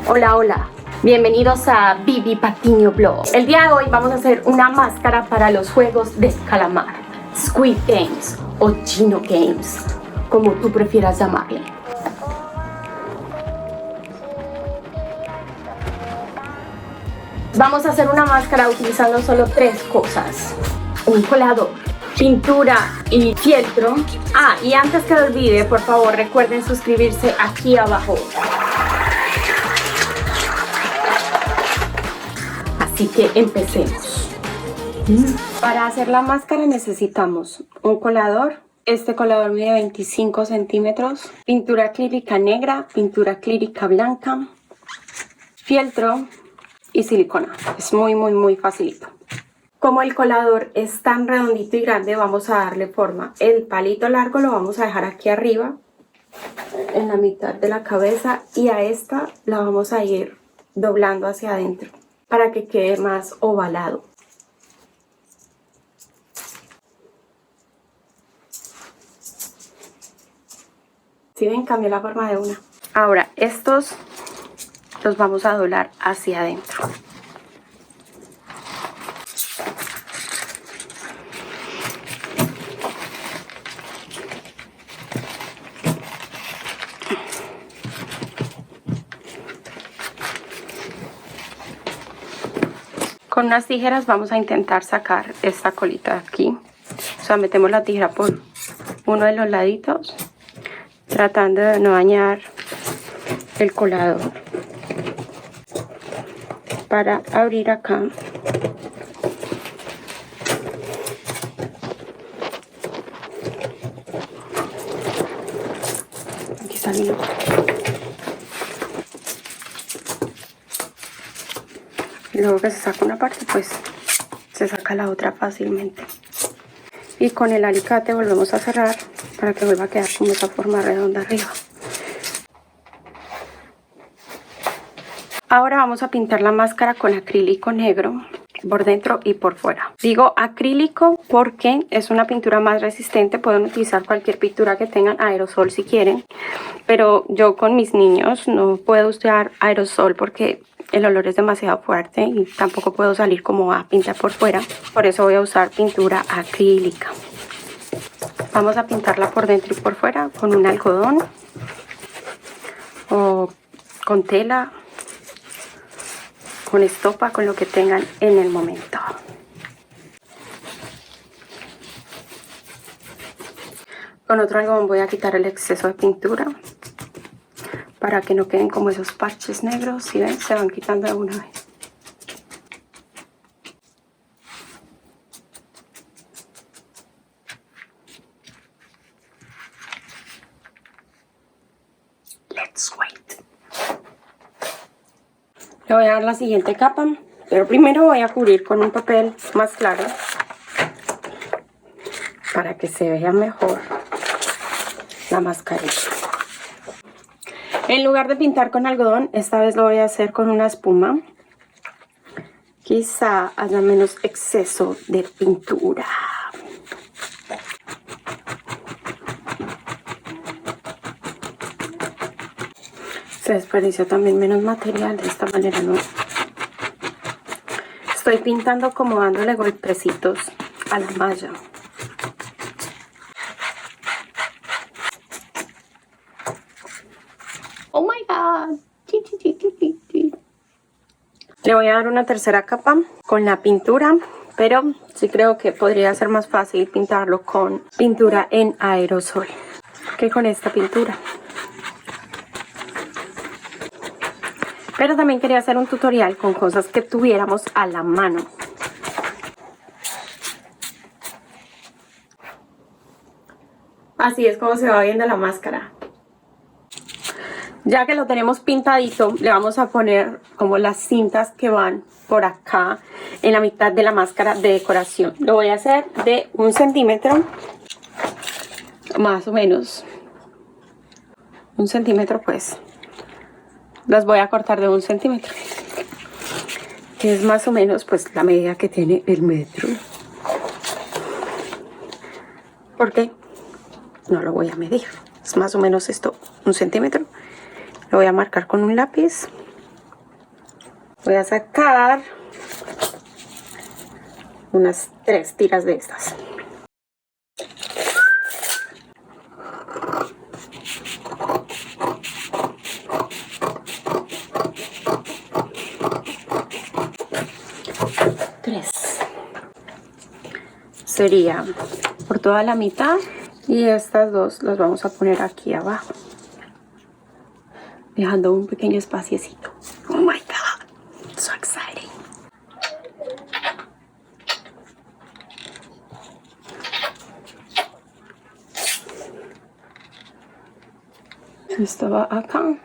Hola, hola. Bienvenidos a Vivi Patiño Blog. El día de hoy vamos a hacer una máscara para los juegos de calamar, Squid Games o Chino Games, como tú prefieras llamarle. Vamos a hacer una máscara utilizando solo 3 cosas: un colador, pintura y fieltro. Y antes que lo olvide, por favor recuerden suscribirse aquí abajo. Así que empecemos. Para hacer la máscara necesitamos un colador. Este colador mide 25 centímetros, pintura acrílica negra, pintura acrílica blanca, fieltro y silicona. Es muy facilito. Como el colador es tan redondito y grande, vamos a darle forma. El palito largo lo vamos a dejar aquí arriba, en la mitad de la cabeza, y a esta la vamos a ir doblando hacia adentro para que quede más ovalado. ¿Sí ven? Cambió la forma de una. Ahora estos los vamos a doblar hacia adentro. Con unas tijeras vamos a intentar sacar esta colita de aquí. O sea, metemos la tijera por uno de los laditos, tratando de no dañar el colador. Para abrir acá. Aquí está el hilo. Y luego que se saca una parte, pues se saca la otra fácilmente. Y con el alicate volvemos a cerrar para que vuelva a quedar como esa forma redonda arriba. Ahora vamos a pintar la máscara con acrílico negro por dentro y por fuera. Digo acrílico porque es una pintura más resistente. Pueden utilizar cualquier pintura que tengan, aerosol si quieren, pero yo con mis niños no puedo usar aerosol porque el olor es demasiado fuerte y tampoco puedo salir como a pintar por fuera. Por eso voy a usar pintura acrílica. Vamos a pintarla por dentro y por fuera con un algodón o con tela, con estopa, con lo que tengan en el momento. Con otro algodón voy a quitar el exceso de pintura para que no queden como esos parches negros. Si ven, se van quitando de una vez. Let's wait. Le voy a dar la siguiente capa, pero primero voy a cubrir con un papel más claro para que se vea mejor la mascarilla. En lugar de pintar con algodón, esta vez lo voy a hacer con una espuma. Quizá haya menos exceso de pintura. Se desperdició también menos material, de esta manera no. Estoy pintando como dándole golpecitos a la malla. Oh my god. Le voy a dar una tercera capa con la pintura, pero sí creo que podría ser más fácil pintarlo con pintura en aerosol que con esta pintura. Pero también quería hacer un tutorial con cosas que tuviéramos a la mano. Así es como se va viendo la máscara. Ya que lo tenemos pintadito, le vamos a poner como las cintas que van por acá en la mitad de la máscara de decoración. Lo voy a hacer de 1 centímetro, más o menos. 1 centímetro, pues. Las voy a cortar de 1 centímetro, que es más o menos pues la medida que tiene el metro. ¿Por qué? No lo voy a medir. Es más o menos esto, 1 centímetro. Lo voy a marcar con un lápiz Voy a sacar unas 3 tiras de estas. Sería por toda la mitad y estas dos las vamos a poner aquí abajo, dejando un pequeño espaciecito. Oh my god, so exciting. Esto va acá.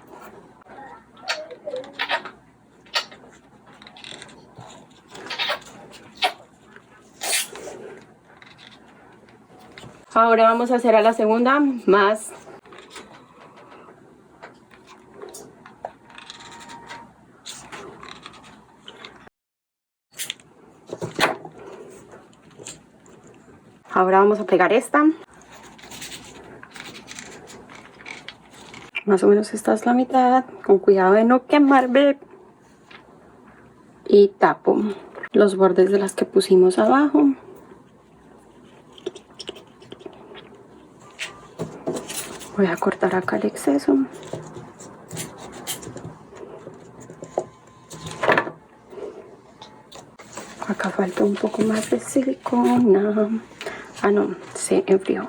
Ahora vamos a hacer a la segunda más. Ahora vamos a pegar esta. Más o menos esta es la mitad. Con cuidado de no quemarme. Y tapo los bordes de las que pusimos abajo. Voy a cortar acá el exceso. Acá falta un poco más de silicona. Ah, no, se enfrió.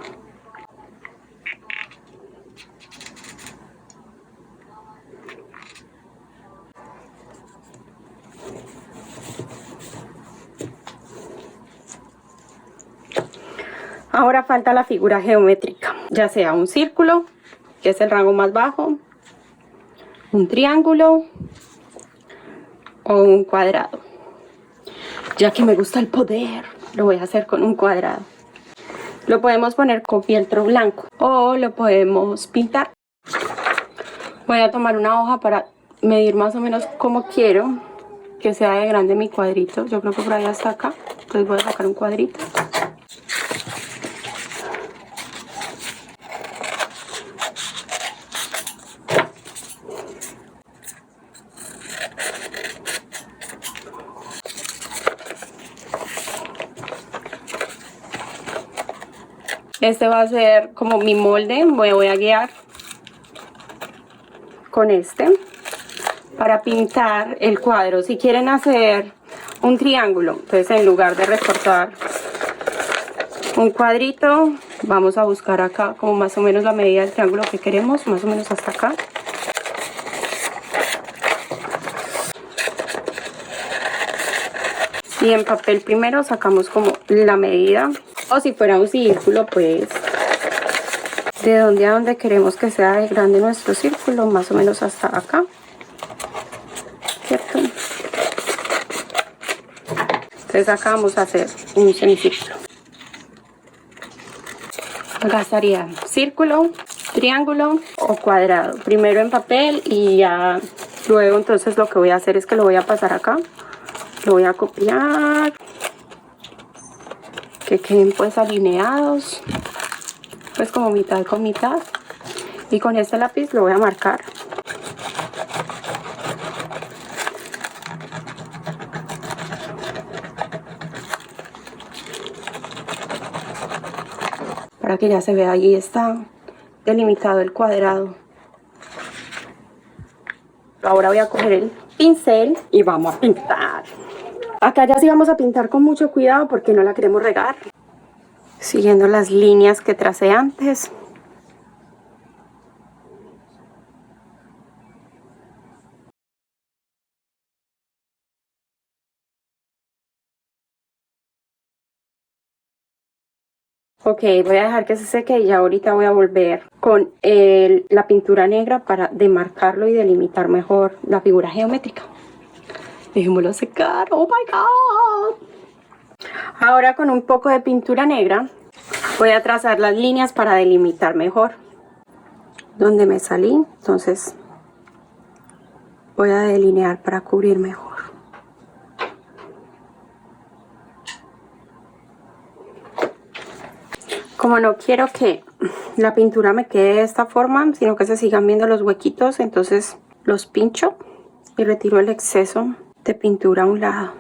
Ahora falta la figura geométrica, ya sea un círculo, que es el rango más bajo, un triángulo o un cuadrado. Ya que me gusta el poder, lo voy a hacer con un cuadrado. Lo podemos poner con fieltro blanco o lo podemos pintar. Voy a tomar una hoja para medir más o menos cómo quiero que sea de grande mi cuadrito. Yo creo que por ahí hasta acá, entonces voy a sacar un cuadrito. Este va a ser como mi molde. Voy a guiar con este para pintar el cuadro. Si quieren hacer un triángulo, entonces en lugar de recortar un cuadrito, vamos a buscar acá como más o menos la medida del triángulo que queremos, más o menos hasta acá. Y en papel primero sacamos como la medida, o si fuera un círculo, pues de donde a donde queremos que sea de grande nuestro círculo, más o menos hasta acá, ¿cierto? Entonces acá vamos a hacer un semicírculo. Acá estaría círculo, triángulo o cuadrado. Primero en papel y ya luego entonces lo que voy a hacer es que lo voy a pasar acá. Lo voy a copiar, que queden pues alineados, pues como mitad con mitad, y con este lápiz lo voy a marcar. Para que ya se vea, ahí está delimitado el cuadrado. Ahora voy a coger el pincel y vamos a pintar. Acá ya sí vamos a pintar con mucho cuidado porque no la queremos regar. Siguiendo las líneas que tracé antes. Ok, voy a dejar que se seque y ya ahorita voy a volver con la pintura negra para demarcarlo y delimitar mejor la figura geométrica. Dejémoslo secar. Oh my god. Ahora con un poco de pintura negra voy a trazar las líneas para delimitar mejor donde me salí. Entonces voy a delinear para cubrir mejor. Como no quiero que la pintura me quede de esta forma, sino que se sigan viendo los huequitos, entonces los pincho y retiro el exceso de pintura a un lado.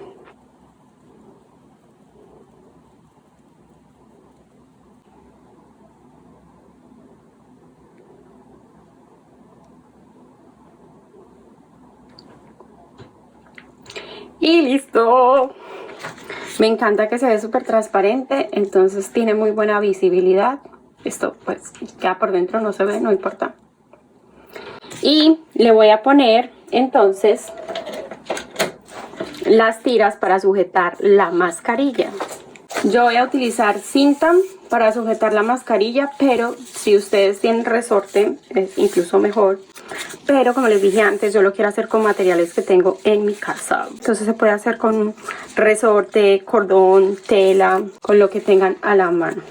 Y listo. Me encanta que se ve súper transparente, entonces tiene muy buena visibilidad. Esto pues queda por dentro, no se ve, no importa. Y le voy a poner entonces las tiras para sujetar la mascarilla. Yo voy a utilizar cinta para sujetar la mascarilla, pero si ustedes tienen resorte es incluso mejor. Pero como les dije antes, yo lo quiero hacer con materiales que tengo en mi casa. Entonces se puede hacer con resorte, cordón, tela, con lo que tengan a la mano.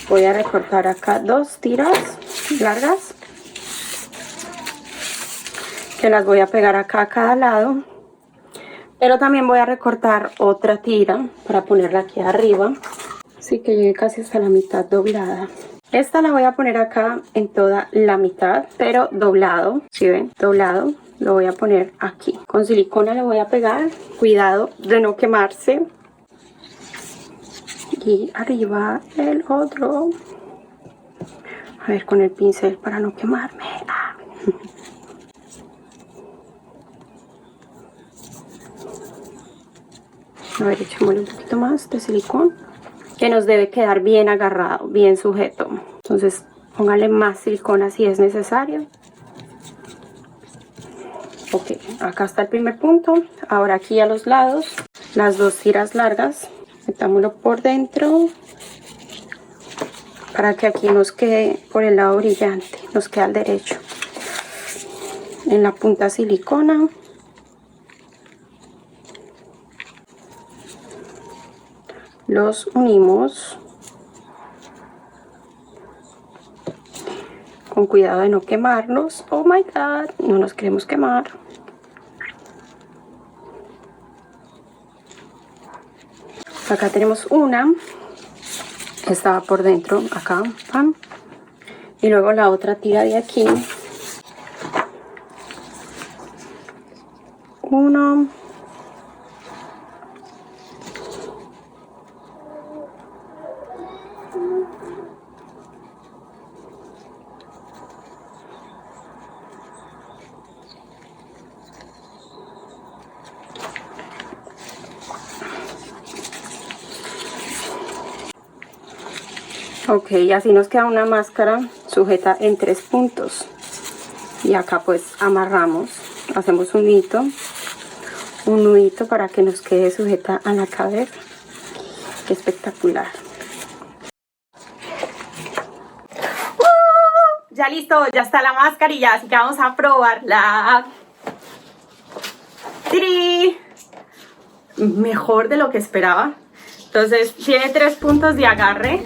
Voy a recortar acá 2 tiras largas, que las voy a pegar acá a cada lado. Pero también voy a recortar otra tira para ponerla aquí arriba. Así que llegue casi hasta la mitad doblada. Esta la voy a poner acá en toda la mitad, pero doblado. ¿Sí ven? Doblado. Lo voy a poner aquí. Con silicona le voy a pegar. Cuidado de no quemarse. Y arriba el otro. A ver, con el pincel para no quemarme. Ah. A ver, echémosle un poquito más de silicón, que nos debe quedar bien agarrado, bien sujeto. Entonces póngale más silicona si es necesario. Ok, acá está el primer punto. Ahora aquí a los lados, las 2 tiras largas, metámoslo por dentro para que aquí nos quede por el lado brillante, nos queda al derecho. En la punta silicona. Los unimos con cuidado de no quemarlos. Oh my god, no nos queremos quemar. Acá tenemos una, estaba por dentro, acá, pam. Y luego la otra tira de aquí. Uno. Ok, así nos queda una máscara sujeta en 3 puntos. Y acá pues amarramos, hacemos un nudito para que nos quede sujeta a la cabeza. Qué espectacular. Ya listo, ya está la mascarilla, así que vamos a probarla. ¡Tiri! Mejor de lo que esperaba. Entonces tiene 3 puntos de agarre.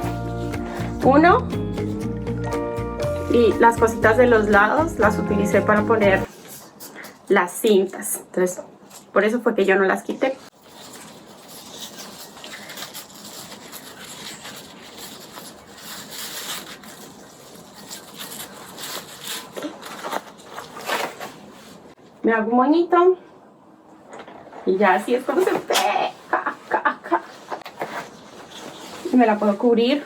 Uno, y las cositas de los lados las utilicé para poner las cintas. Entonces, por eso fue que yo no las quité. Me hago un moñito y ya así es como se ve. Y me la puedo cubrir.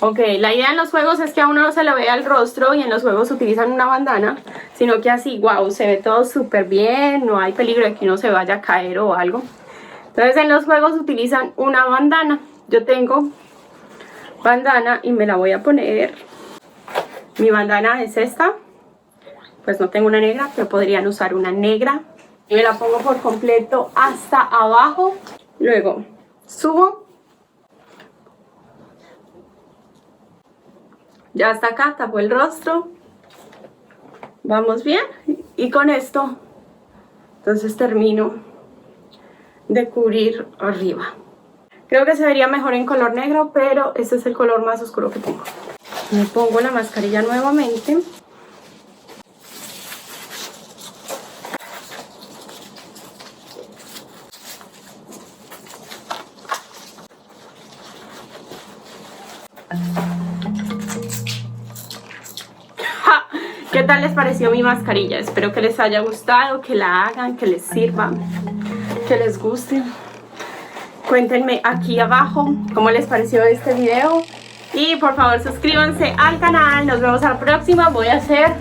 Ok, la idea en los juegos es que a uno no se le vea el rostro y en los juegos utilizan una bandana, sino que así, wow, se ve todo súper bien, no hay peligro de que uno se vaya a caer o algo. Entonces en los juegos utilizan una bandana. Yo tengo bandana y me la voy a poner. Mi bandana es esta. Pues no tengo una negra, pero podrían usar una negra. Y me la pongo por completo hasta abajo. Luego subo. Ya hasta acá, tapo el rostro. Vamos bien. Y con esto, entonces termino de cubrir arriba. Creo que se vería mejor en color negro, pero este es el color más oscuro que tengo. Me pongo la mascarilla nuevamente. ¿Qué tal les pareció mi mascarilla? Espero que les haya gustado, que la hagan, que les sirva, que les guste. Cuéntenme aquí abajo cómo les pareció este video. Y por favor suscríbanse al canal. Nos vemos a la próxima. Voy a hacer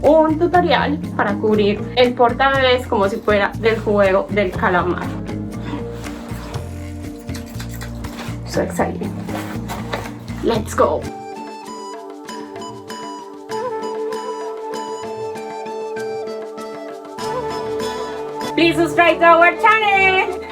un tutorial para cubrir el portabebés como si fuera del juego del calamar. So exciting. Let's go. Please subscribe to our channel.